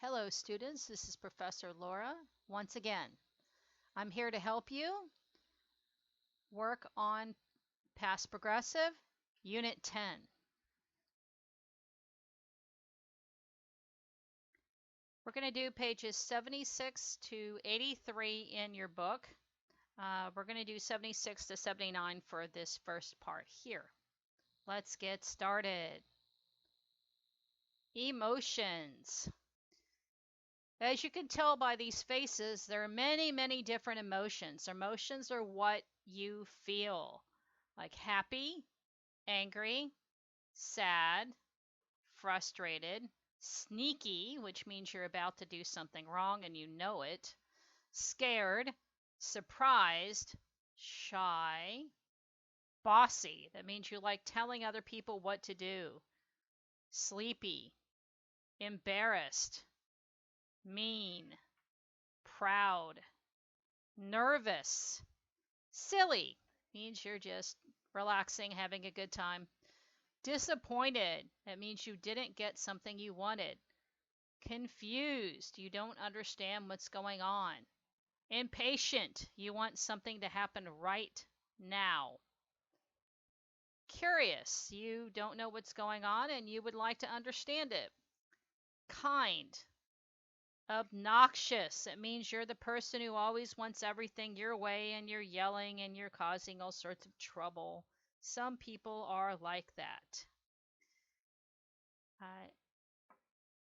Hello students, this is Professor Laura. Once again, I'm here to help you work on Past Progressive, Unit 10. We're going to do pages 76 to 83 in your book. We're going to do 76 to 79 for this first part here. Let's get started. Emotions. As you can tell by these faces, there are many, many different emotions. Emotions are what you feel, like happy, angry, sad, frustrated, sneaky, which means you're about to do something wrong and you know it, scared, surprised, shy, bossy. That means you like telling other people what to do, sleepy, embarrassed, mean, proud, nervous, silly, means you're just relaxing, having a good time. Disappointed, that means you didn't get something you wanted. Confused, you don't understand what's going on. Impatient, you want something to happen right now. Curious, you don't know what's going on and you would like to understand it. Kind. Obnoxious, it means you're the person who always wants everything your way and you're yelling and you're causing all sorts of trouble. Some people are like that.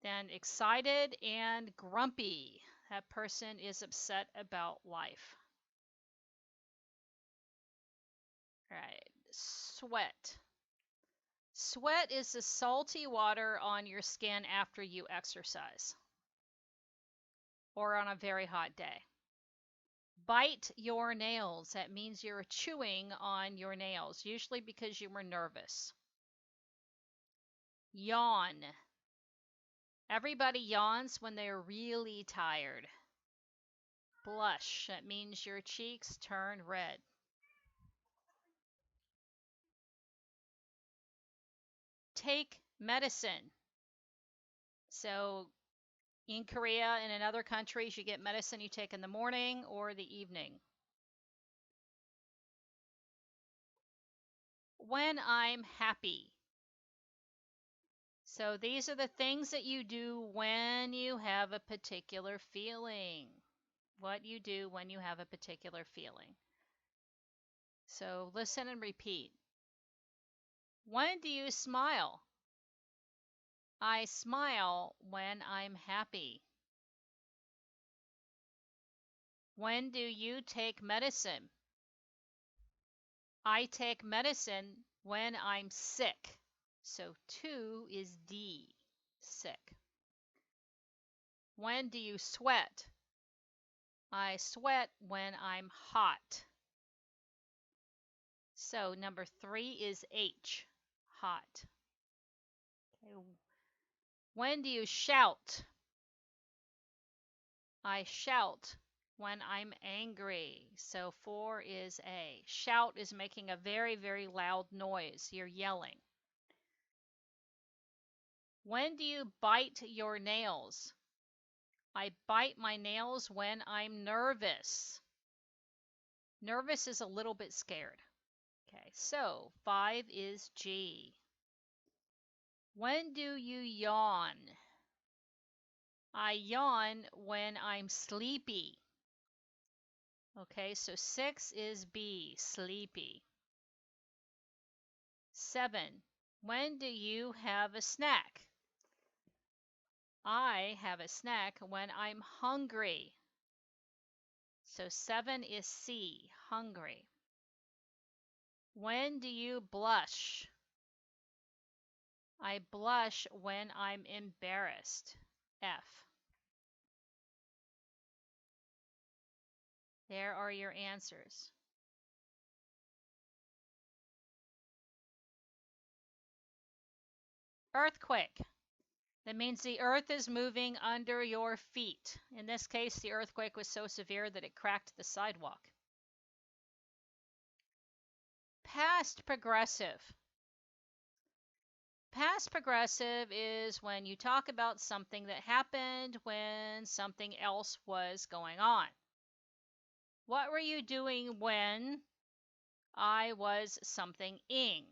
Then excited and grumpy. That person is upset about life. All right, sweat. Sweat is the salty water on your skin after you exercise or on a very hot day. Bite your nails. That means you're chewing on your nails, usually because you were nervous. Yawn. Everybody yawns when they're really tired. Blush. That means your cheeks turn red. Take medicine. So in Korea and in other countries, you get medicine you take in the morning or the evening. When I'm happy. So these are the things that you do when you have a particular feeling. What you do when you have a particular feeling. So listen and repeat. When do you smile? I smile when I'm happy. When do you take medicine? I take medicine when I'm sick. So 2 is D, sick. When do you sweat? I sweat when I'm hot. So number 3 is H, hot. Okay. When do you shout? I shout when I'm angry. So 4 is A. Shout is making a very, very loud noise. You're yelling. When do you bite your nails? I bite my nails when I'm nervous. Nervous is a little bit scared. Okay, so 5 is G. When do you yawn? I yawn when I'm sleepy. Okay, so 6 is B, sleepy. 7. When do you have a snack? I have a snack when I'm hungry. So 7 is C, hungry. When do you blush? I blush when I'm embarrassed. F. There are your answers. Earthquake. That means the earth is moving under your feet. In this case, the earthquake was so severe that it cracked the sidewalk. Past progressive. Past progressive is when you talk about something that happened when something else was going on. What were you doing when I was something ing?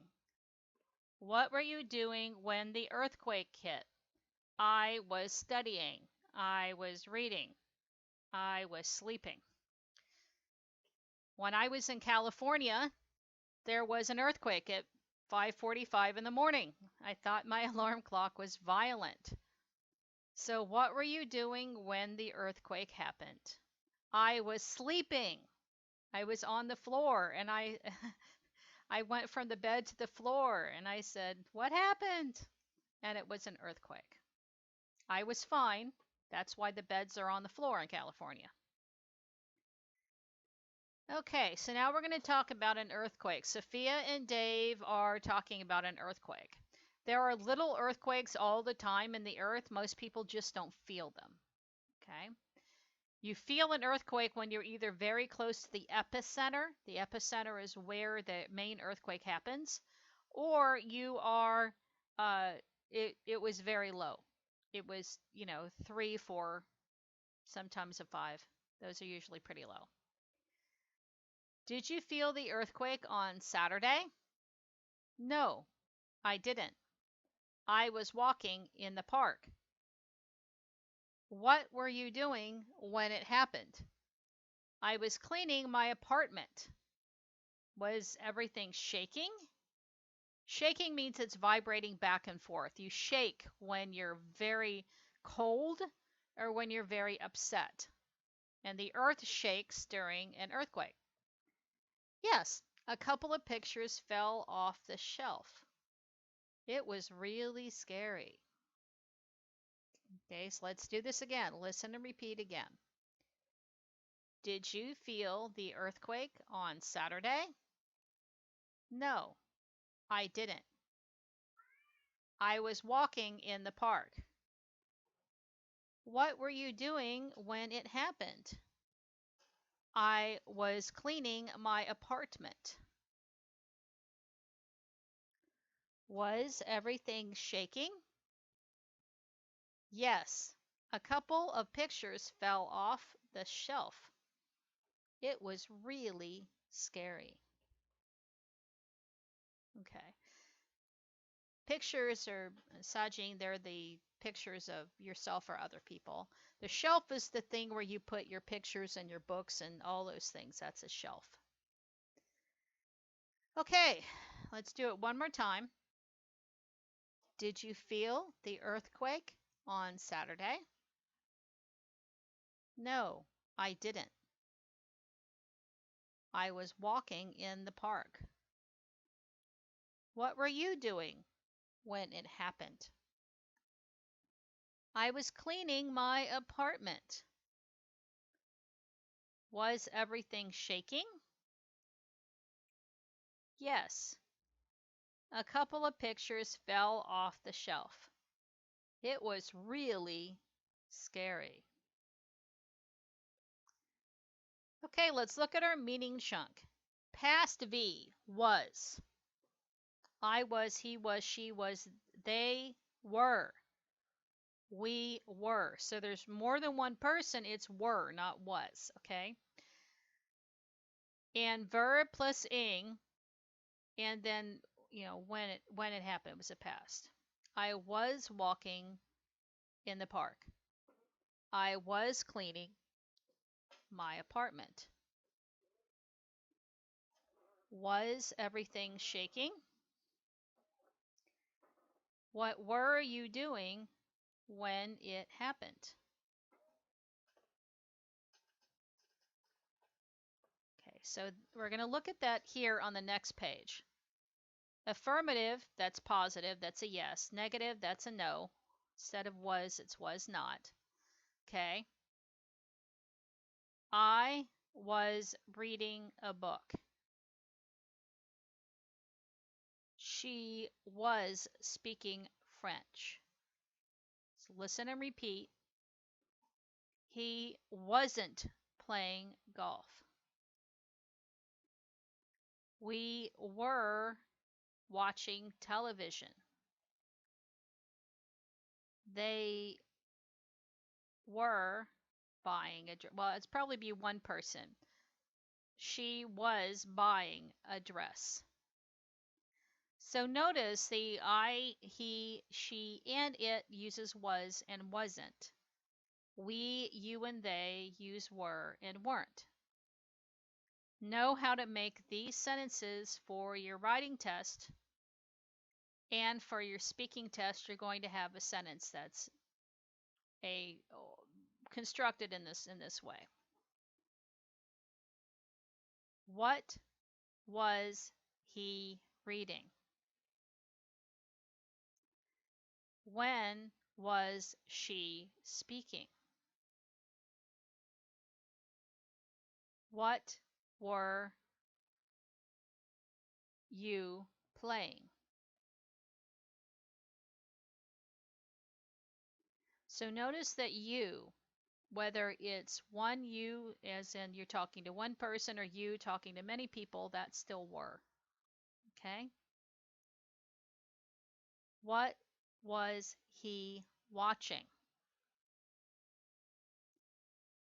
What were you doing when the earthquake hit? I was studying. I was reading. I was sleeping. When I was in California, there was an earthquake at 5:45 in the morning. I thought my alarm clock was violent. So what were you doing when the earthquake happened? I was sleeping. I was on the floor and I I went from the bed to the floor and I said, "What happened?" And it was an earthquake. I was fine. That's why the beds are on the floor in California. Okay, so now we're going to talk about an earthquake. Sophia and Dave are talking about an earthquake. There are little earthquakes all the time in the earth. Most people just don't feel them. Okay? You feel an earthquake when you're either very close to the epicenter. The epicenter is where the main earthquake happens, or you are it was very low. It was, 3, 4, sometimes a 5. Those are usually pretty low. Did you feel the earthquake on Saturday? No, I didn't. I was walking in the park. What were you doing when it happened? I was cleaning my apartment. Was everything shaking? Shaking means it's vibrating back and forth. You shake when you're very cold or when you're very upset. And the earth shakes during an earthquake. Yes, a couple of pictures fell off the shelf. It was really scary. Okay, so let's do this again. Listen and repeat again. Did you feel the earthquake on Saturday? No, I didn't. I was walking in the park. What were you doing when it happened? I was cleaning my apartment. Was everything shaking? Yes, a couple of pictures fell off the shelf. It was really scary. Okay. Pictures are, Sajing, they're the pictures of yourself or other people. The shelf is the thing where you put your pictures and your books and all those things. That's a shelf. Okay, let's do it one more time. Did you feel the earthquake on Saturday? No, I didn't. I was walking in the park. What were you doing when it happened? I was cleaning my apartment. Was everything shaking? Yes. A couple of pictures fell off the shelf. It was really scary. Okay, let's look at our meaning chunk. Past V, was. I was, he was, she was, they were. We were. So there's more than one person, it's were, not was, okay? And verb plus ing, and then, when it happened, it was a past. I was walking in the park. I was cleaning my apartment. Was everything shaking? What were you doing when it happened? Okay, so we're going to look at that here on the next page. Affirmative, that's positive, that's a yes. Negative, that's a no. Instead of was, it's was not. Okay. I was reading a book. She was speaking French. So listen and repeat. He wasn't playing golf. We were watching television. they were buying a dress. Well, it's probably be one person. She was buying a dress. So notice the I, he, she, and it uses was and wasn't. We, you, and they use were and weren't. Know how to make these sentences for your writing test, and for your speaking test you're going to have a sentence that's constructed in this way. What was he reading? When was she speaking? What were you playing? So notice that you, whether it's one you, as in you're talking to one person, or you talking to many people, that's still were. Okay? What was he watching?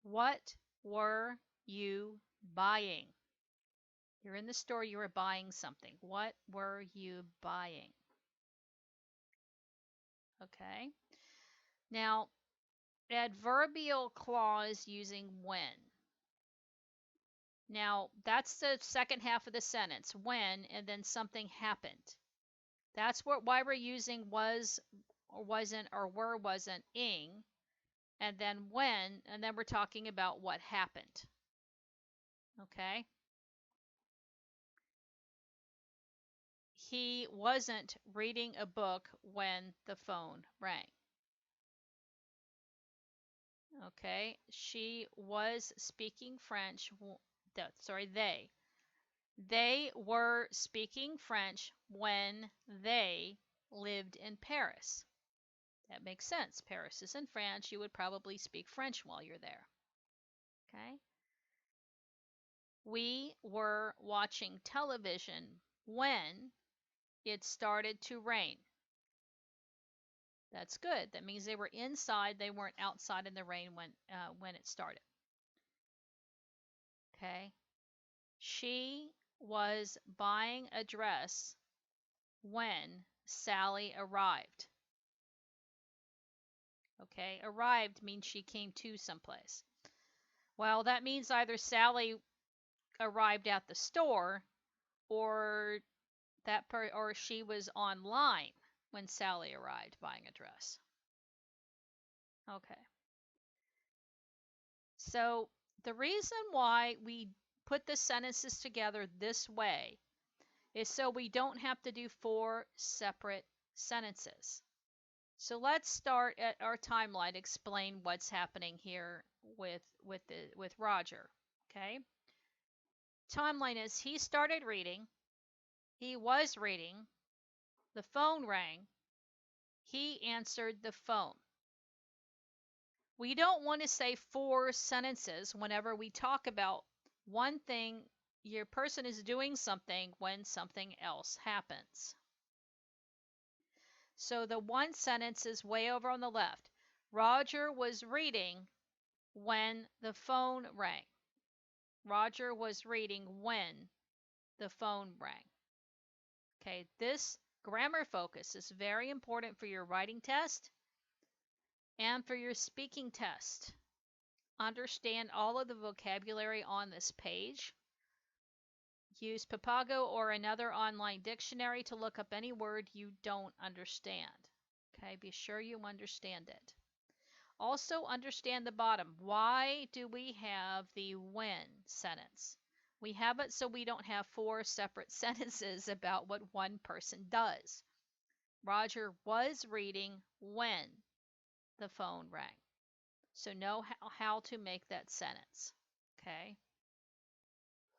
What were you buying? You're in the store, you were buying something. What were you buying? Okay. Now, adverbial clause using when. Now, that's the second half of the sentence, when, and then something happened. That's why we're using was or wasn't or were wasn't ing, and then when, and then we're talking about what happened. Okay? He wasn't reading a book when the phone rang. Okay? She was speaking French. Sorry, they. They were speaking French when they lived in Paris. That makes sense. Paris is in France. You would probably speak French while you're there. Okay? We were watching television when it started to rain. That's good. That means they were inside. They weren't outside in the rain when it started. Okay? She was buying a dress when Sally arrived. Okay? Arrived means she came to someplace. Well, that means either Sally arrived at the store, or or she was online when Sally arrived buying a dress. Okay. So the reason why we put the sentences together this way is so we don't have to do 4 separate sentences. So let's start at our timeline, explain what's happening here with Roger. Okay? Timeline is he started reading, he was reading, the phone rang, he answered the phone. We don't want to say 4 sentences whenever we talk about one thing. Your person is doing something when something else happens. So the one sentence is way over on the left. Roger was reading when the phone rang. Roger was reading when the phone rang. Okay, this grammar focus is very important for your writing test and for your speaking test. Understand all of the vocabulary on this page. Use Papago or another online dictionary to look up any word you don't understand. Okay, be sure you understand it. Also understand the bottom. Why do we have the when sentence? We have it so we don't have 4 separate sentences about what one person does. Roger was reading when the phone rang. So know how to make that sentence. Okay?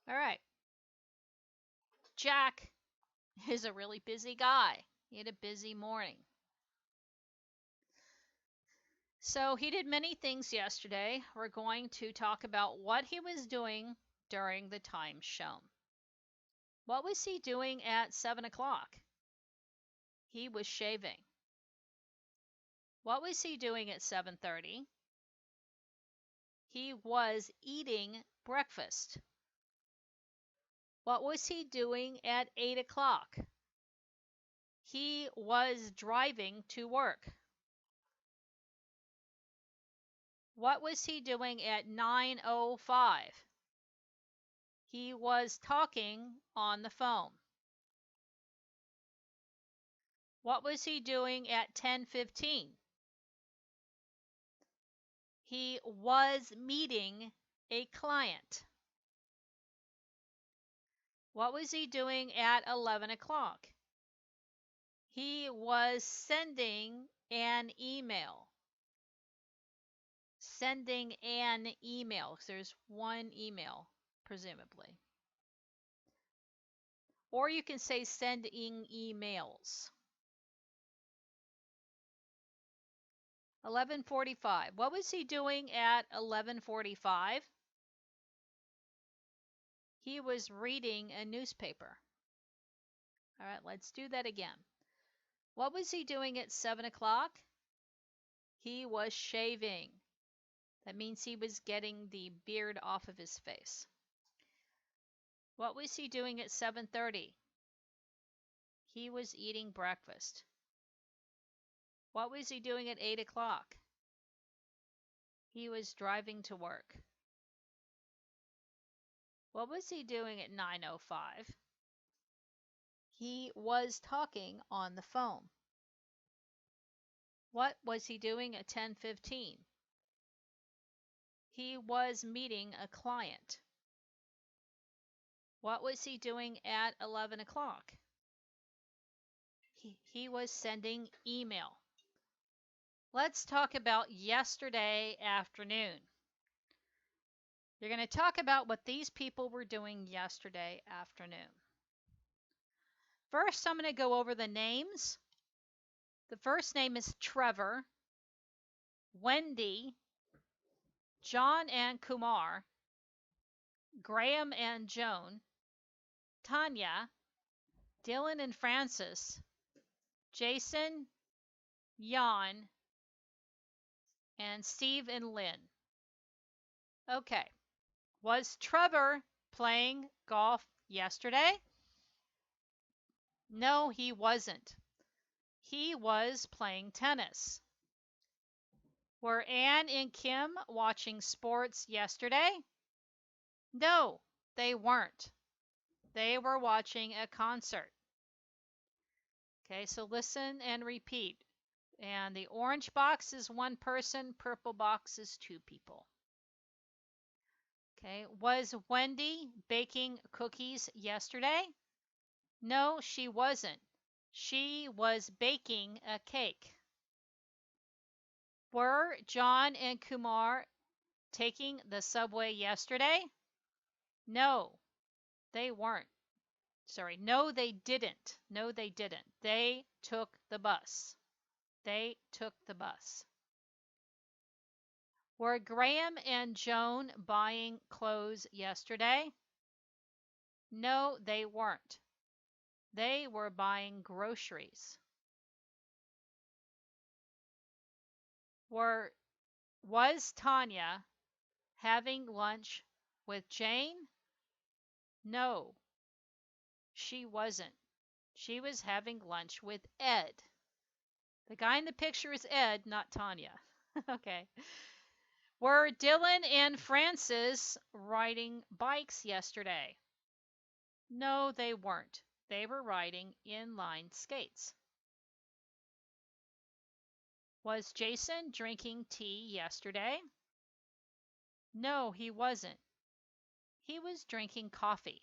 All right. Jack is a really busy guy. He had a busy morning. So he did many things yesterday. We're going to talk about what he was doing during the time shown. What was he doing at 7 o'clock? He was shaving. What was he doing at 7:30? He was eating breakfast. What was he doing at 8 o'clock? He was driving to work. What was he doing at 9:05? He was talking on the phone. What was he doing at 10:15? He was meeting a client. What was he doing at 11 o'clock? He was sending an email. Sending an email. There's one email, presumably. Or you can say sending emails. 11:45. What was he doing at 11:45? He was reading a newspaper. All right, let's do that again. What was he doing at 7 o'clock? He was shaving. That means he was getting the beard off of his face. What was he doing at 7:30? He was eating breakfast. What was he doing at 8 o'clock? He was driving to work. What was he doing at 9:05? He was talking on the phone. What was he doing at 10:15? He was meeting a client. What was he doing at 11 o'clock? He was sending email. Let's talk about yesterday afternoon. You're going to talk about what these people were doing yesterday afternoon. First, I'm going to go over the names. The first name is Trevor, Wendy, John and Kumar, Graham and Joan, Tanya, Dylan and Francis, Jason, Jan, and Steve and Lynn. Okay. Was Trevor playing golf yesterday? No, he wasn't. He was playing tennis. Were Anne and Kim watching sports yesterday? No, they weren't. They were watching a concert. Okay, so listen and repeat. And the orange box is one person, purple box is two people. Okay, was Wendy baking cookies yesterday? No, she wasn't. She was baking a cake. Were John and Kumar taking the subway yesterday? No, they weren't. Sorry, no, they didn't. No, they didn't. They took the bus. They took the bus. Were Graham and Joan buying clothes yesterday? No, they weren't. They were buying groceries. Was Tanya having lunch with Jane? No, she wasn't. She was having lunch with Ed. The guy in the picture is Ed, not Tanya. Okay. Were Dylan and Francis riding bikes yesterday? No, they weren't. They were riding inline skates. Was Jason drinking tea yesterday? No, he wasn't. He was drinking coffee.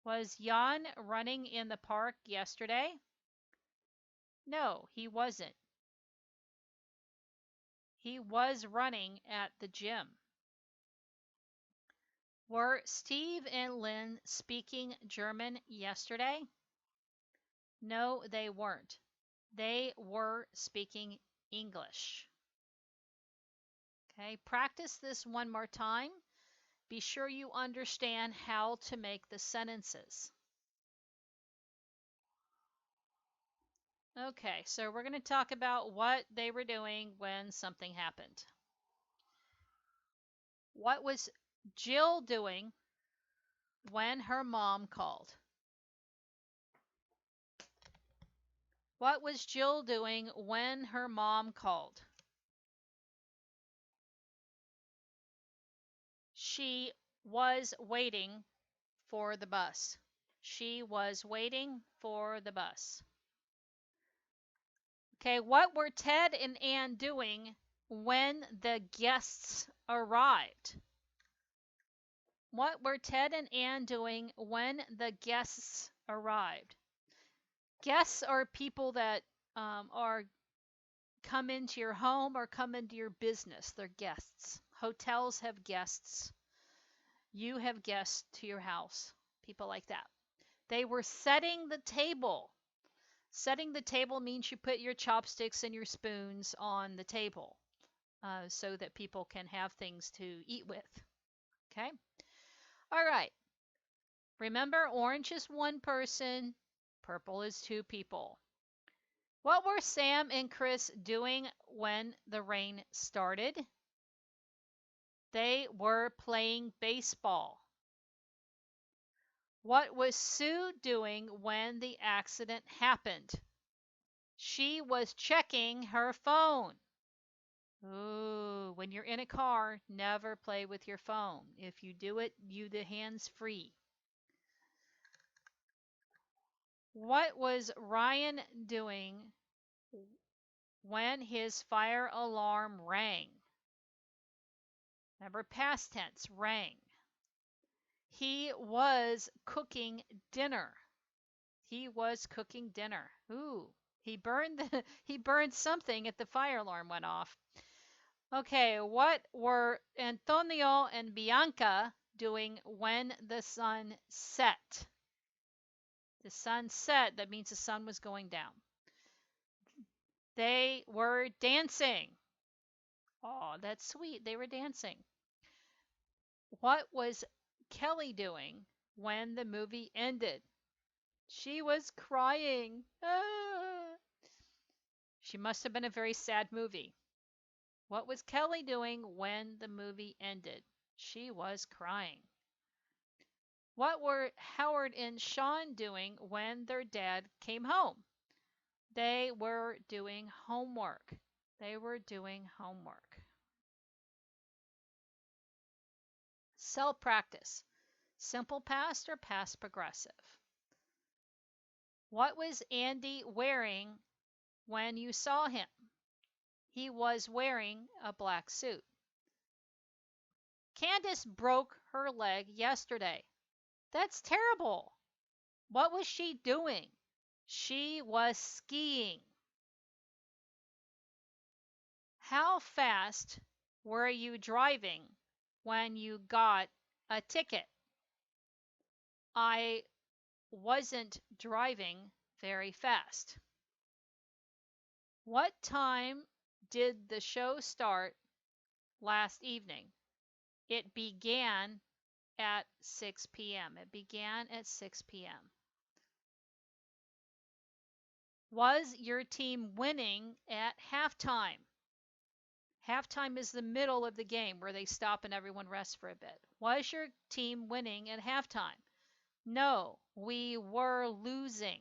Was Jan running in the park yesterday? No, he wasn't. He was running at the gym. Were Steve and Lynn speaking German yesterday? No, they weren't. They were speaking English. Okay, practice this one more time. Be sure you understand how to make the sentences. Okay, so we're going to talk about what they were doing when something happened. What was Jill doing when her mom called? What was Jill doing when her mom called? She was waiting for the bus. She was waiting for the bus. Okay, what were Ted and Ann doing when the guests arrived? What were Ted and Ann doing when the guests arrived? Guests are people that are come into your home or come into your business. They're guests. Hotels have guests. You have guests to your house. People like that. They were setting the table. Setting the table means you put your chopsticks and your spoons on the table so that people can have things to eat with. Okay? All right. Remember, orange is one person, purple is two people. What were Sam and Chris doing when the rain started? They were playing baseball. What was Sue doing when the accident happened? She was checking her phone. Ooh, when you're in a car, never play with your phone. If you do it, you the hands free. What was Ryan doing when his fire alarm rang? Remember, past tense, rang. He was cooking dinner. He was cooking dinner. Ooh, he burned something if the fire alarm went off. Okay, what were Antonio and Bianca doing when the sun set? The sun set, that means the sun was going down. They were dancing. Oh, that's sweet. They were dancing. What was Kelly doing when the movie ended? She was crying. Ah. She must have been a very sad movie. What was Kelly doing when the movie ended? She was crying. What were Howard and Sean doing when their dad came home? They were doing homework. They were doing homework. Cell practice. Simple past or past progressive? What was Andy wearing when you saw him? He was wearing a black suit. Candace broke her leg yesterday. That's terrible. What was she doing? She was skiing. How fast were you driving when you got a ticket? I wasn't driving very fast. What time did the show start last evening? It began at 6 p.m. It began at 6 p.m. Was your team winning at halftime? Halftime is the middle of the game where they stop and everyone rests for a bit. Was your team winning at halftime? No, we were losing.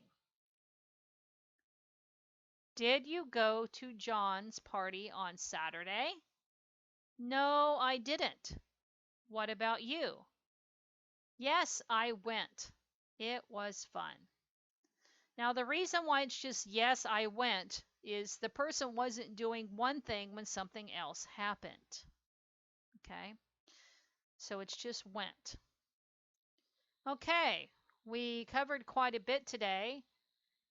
Did you go to John's party on Saturday? No, I didn't. What about you? Yes, I went. It was fun. Now, the reason why it's just yes, I went is the person wasn't doing one thing when something else happened. Okay? So it's just went. Okay, we covered quite a bit today.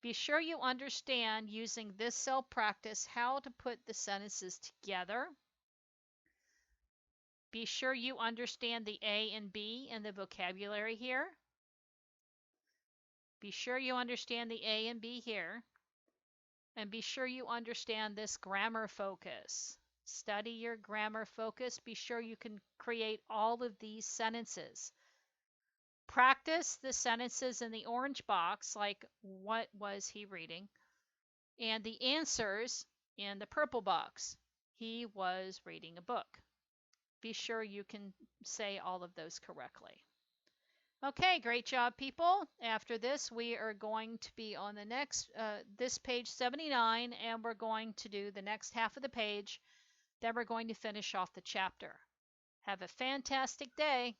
Be sure you understand using this cell practice how to put the sentences together. Be sure you understand the A and B and the vocabulary here. Be sure you understand the A and B here. And be sure you understand this grammar focus. Study your grammar focus. Be sure you can create all of these sentences. Practice the sentences in the orange box, like what was he reading? And the answers in the purple box. He was reading a book. Be sure you can say all of those correctly. Okay, great job, people. After this, we are going to be on the next, this page 79, and we're going to do the next half of the page. Then we're going to finish off the chapter. Have a fantastic day.